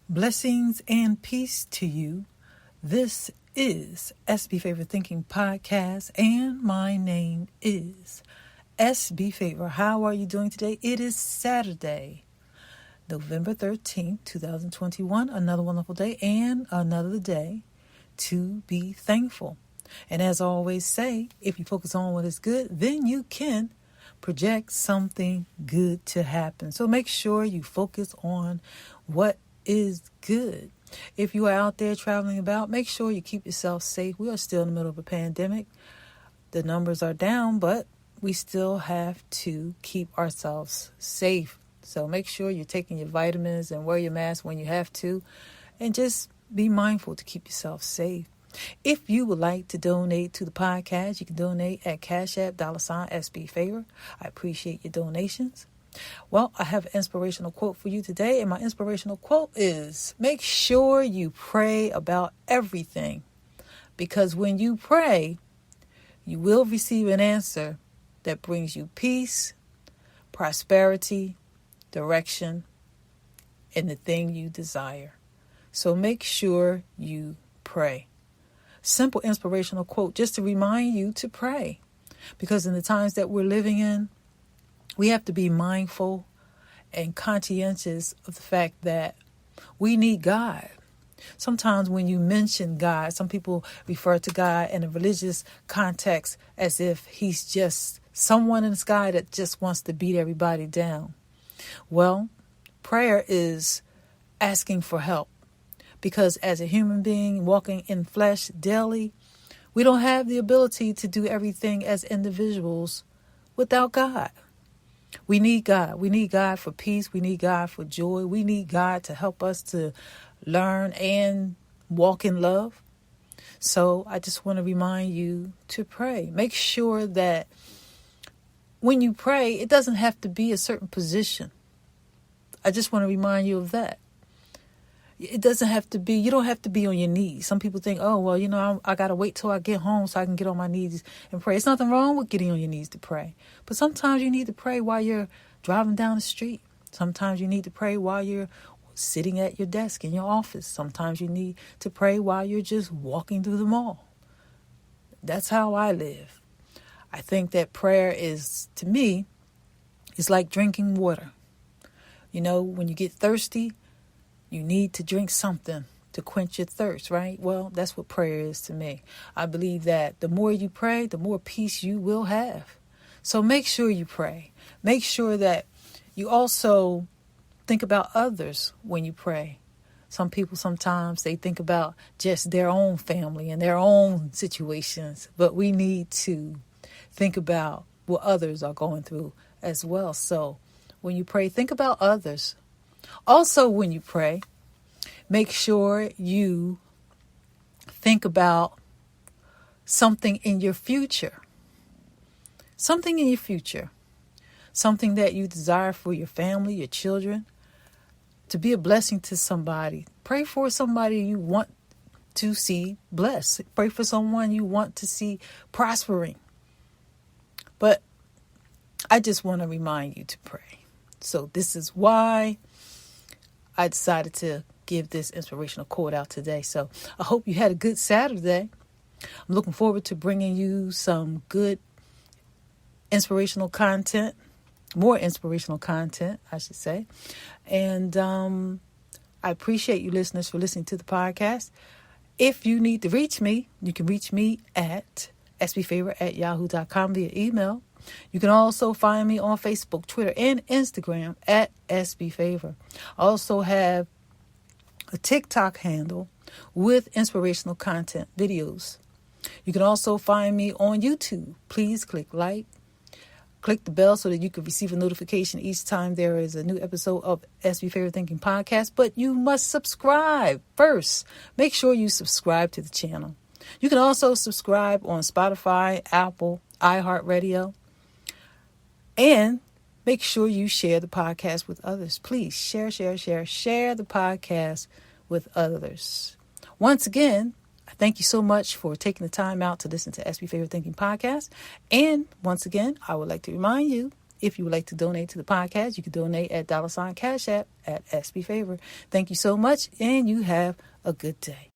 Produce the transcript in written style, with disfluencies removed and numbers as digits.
Blessings and peace to you. This is SB Favor Thinking Podcast, and my name is SB Favor. How are you doing today? It is Saturday, November 13th, 2021. Another wonderful day and another day to be thankful. And as I always say, if you focus on what is good, then you can project something good to happen. So make sure you focus on what is good. If you are out there traveling about, make sure you keep yourself safe. We are still in the middle of a pandemic. The numbers are down, but we still have to keep ourselves safe. So make sure you're taking your vitamins and wear your mask when you have to, and just be mindful to keep yourself safe. If you would like to donate to the podcast, you can donate at Cash App, $SB Favor. I appreciate your donations. Well, I have an inspirational quote for you today, and my inspirational quote is, make sure you pray about everything, because when you pray, you will receive an answer that brings you peace, prosperity, direction, and the thing you desire. So make sure you pray. Simple inspirational quote just to remind you to pray, because in the times that we're living in, we have to be mindful and conscientious of the fact that we need God. Sometimes when you mention God, some people refer to God in a religious context as if he's just someone in the sky that just wants to beat everybody down. Well, prayer is asking for help, because as a human being walking in flesh daily, we don't have the ability to do everything as individuals without God. We need God. We need God for peace. We need God for joy. We need God to help us to learn and walk in love. So I just want to remind you to pray. Make sure that when you pray, it doesn't have to be a certain position. I just want to remind you of that. It doesn't have to be, you don't have to be on your knees. Some people think, oh, well, I got to wait till I get home so I can get on my knees and pray. It's nothing wrong with getting on your knees to pray. But sometimes you need to pray while you're driving down the street. Sometimes you need to pray while you're sitting at your desk in your office. Sometimes you need to pray while you're just walking through the mall. That's how I live. I think that prayer is, to me, is like drinking water. When you get thirsty, you need to drink something to quench your thirst, right? Well, that's what prayer is to me. I believe that the more you pray, the more peace you will have. So make sure you pray. Make sure that you also think about others when you pray. Some people sometimes they think about just their own family and their own situations, but we need to think about what others are going through as well. So when you pray, think about others. Also, when you pray, make sure you think about something in your future. Something in your future. Something that you desire for your family, your children, to be a blessing to somebody. Pray for somebody you want to see blessed. Pray for someone you want to see prospering. But I just want to remind you to pray. So this is why I decided to give this inspirational quote out today. So I hope you had a good Saturday. I'm looking forward to bringing you some good inspirational content, more inspirational content, I should say. And I appreciate you listeners for listening to the podcast. If you need to reach me, you can reach me at sbfavor@yahoo.com via email. You can also find me on Facebook, Twitter, and Instagram at SBFavor. I also have a TikTok handle with inspirational content videos. You can also find me on YouTube. Please click like, click the bell so that you can receive a notification each time there is a new episode of SB Favor Thinking Podcast. But you must subscribe first. Make sure you subscribe to the channel. You can also subscribe on Spotify, Apple, iHeartRadio. And make sure you share the podcast with others. Please share the podcast with others. Once again, I thank you so much for taking the time out to listen to SB Favor Thinking Podcast. And once again, I would like to remind you If you would like to donate to the podcast, you can donate at $ Cash App at SB Favor. Thank you so much, and you have a good day.